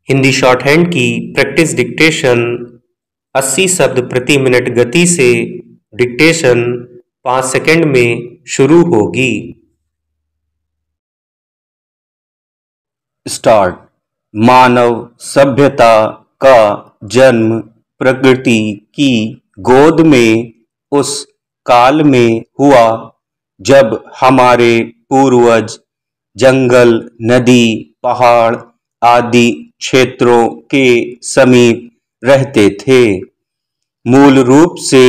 Hindi short hand की practice dictation 80 शब्द प्रति मिनट गति से डिक्टेशन 5 सेकंड में शुरू होगी। स्टार्ट। मानव सभ्यता का जन्म प्रकृति की गोद में उस काल में हुआ जब हमारे पूर्वज जंगल, नदी, पहाड़ आदि क्षेत्रों के समीप रहते थे। मूल रूप से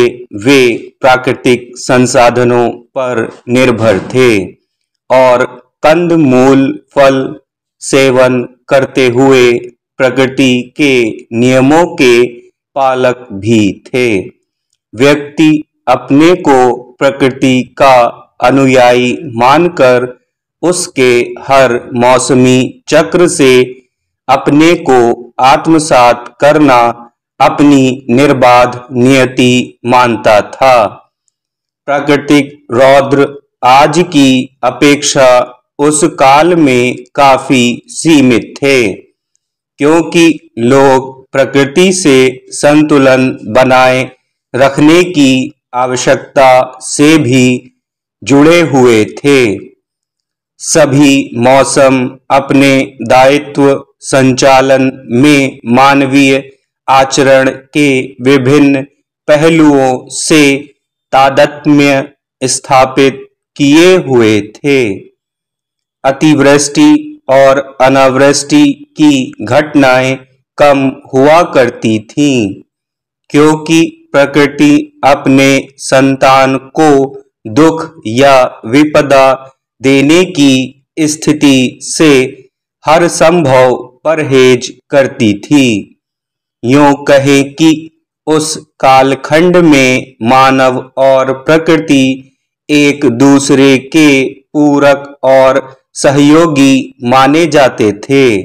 वे प्राकृतिक संसाधनों पर निर्भर थे और कंद-मूल, फल सेवन करते हुए प्रकृति के नियमों के पालक भी थे। व्यक्ति अपने को प्रकृति का अनुयायी मानकर उसके हर मौसमी चक्र से अपने को आत्मसात करना अपनी निर्बाध नियति मानता था। प्राकृतिक रौद्र आज की अपेक्षा उस काल में काफी सीमित थे, क्योंकि लोग प्रकृति से संतुलन बनाए रखने की आवश्यकता से भी जुड़े हुए थे। सभी मौसम अपने दायित्व संचालन में मानवीय आचरण के विभिन्न पहलुओं से तादात्म्य स्थापित किए हुए थे। अतिवृष्टि और अनावृष्टि की घटनाएं कम हुआ करती थीं, क्योंकि प्रकृति अपने संतान को दुख या विपदा देने की स्थिति से हर संभव परहेज करती थी। यूं कहें कि उस कालखंड में मानव और प्रकृति एक दूसरे के पूरक और सहयोगी माने जाते थे।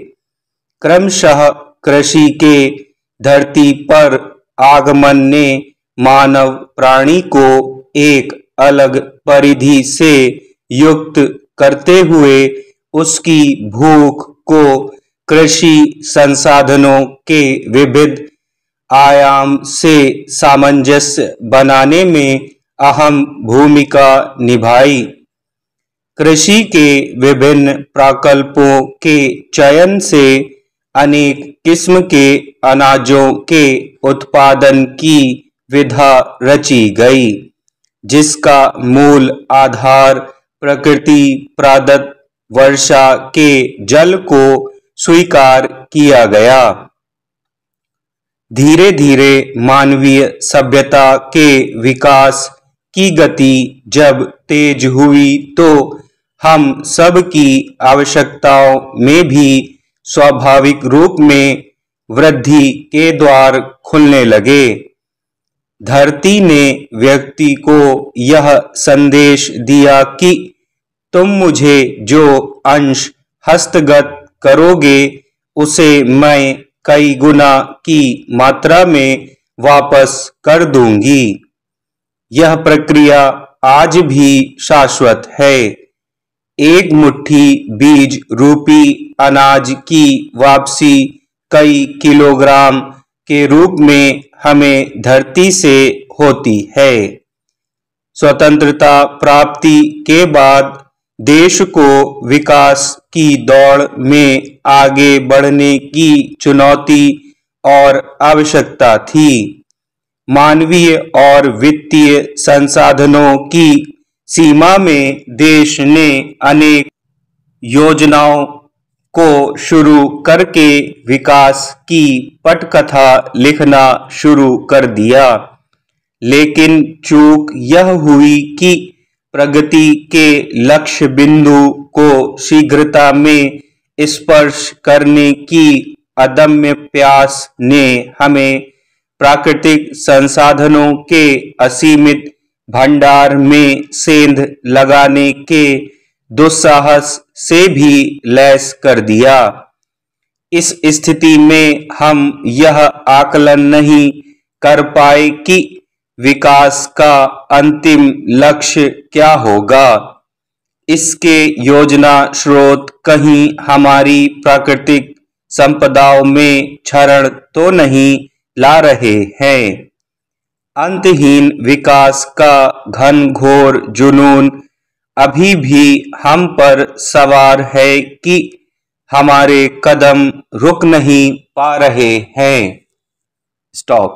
क्रमशः कृषि के धरती पर आगमन ने मानव प्राणी को एक अलग परिधि से युक्त करते हुए उसकी भूख को कृषि संसाधनों के विविध आयाम से सामंजस्य बनाने में अहम भूमिका निभाई। कृषि के विभिन्न प्रकल्पों के चयन से अनेक किस्म के अनाजों के उत्पादन की विधा रची गई, जिसका मूल आधार प्रकृति प्रदत्त वर्षा के जल को स्वीकार किया गया। धीरे धीरे मानवीय सभ्यता के विकास की गति जब तेज हुई तो हम सब की आवश्यकताओं में भी स्वाभाविक रूप में वृद्धि के द्वार खुलने लगे। धरती ने व्यक्ति को यह संदेश दिया कि तुम मुझे जो अंश हस्तगत करोगे उसे मैं कई गुना की मात्रा में वापस कर दूंगी। यह प्रक्रिया आज भी शाश्वत है। एक मुट्ठी बीज रूपी अनाज की वापसी कई किलोग्राम के रूप में हमें धरती से होती है। स्वतंत्रता प्राप्ति के बाद देश को विकास की दौड़ में आगे बढ़ने की चुनौती और आवश्यकता थी। मानवीय और वित्तीय संसाधनों की सीमा में देश ने अनेक योजनाओं को शुरू करके विकास की पटकथा लिखना शुरू कर दिया, लेकिन चूक यह हुई कि प्रगति के लक्ष्य बिंदु को शीघ्रता में स्पर्श करने की अदम्य प्यास ने हमें प्राकृतिक संसाधनों के असीमित भंडार में सेंध लगाने के दुस्साहस से भी लैस कर दिया। इस स्थिति में हम यह आकलन नहीं कर पाए कि विकास का अंतिम लक्ष्य क्या होगा। इसके योजना स्रोत कहीं हमारी प्राकृतिक संपदाओं में क्षरण तो नहीं ला रहे हैं। अंतहीन विकास का घनघोर जुनून अभी भी हम पर सवार है कि हमारे कदम रुक नहीं पा रहे हैं। स्टॉप।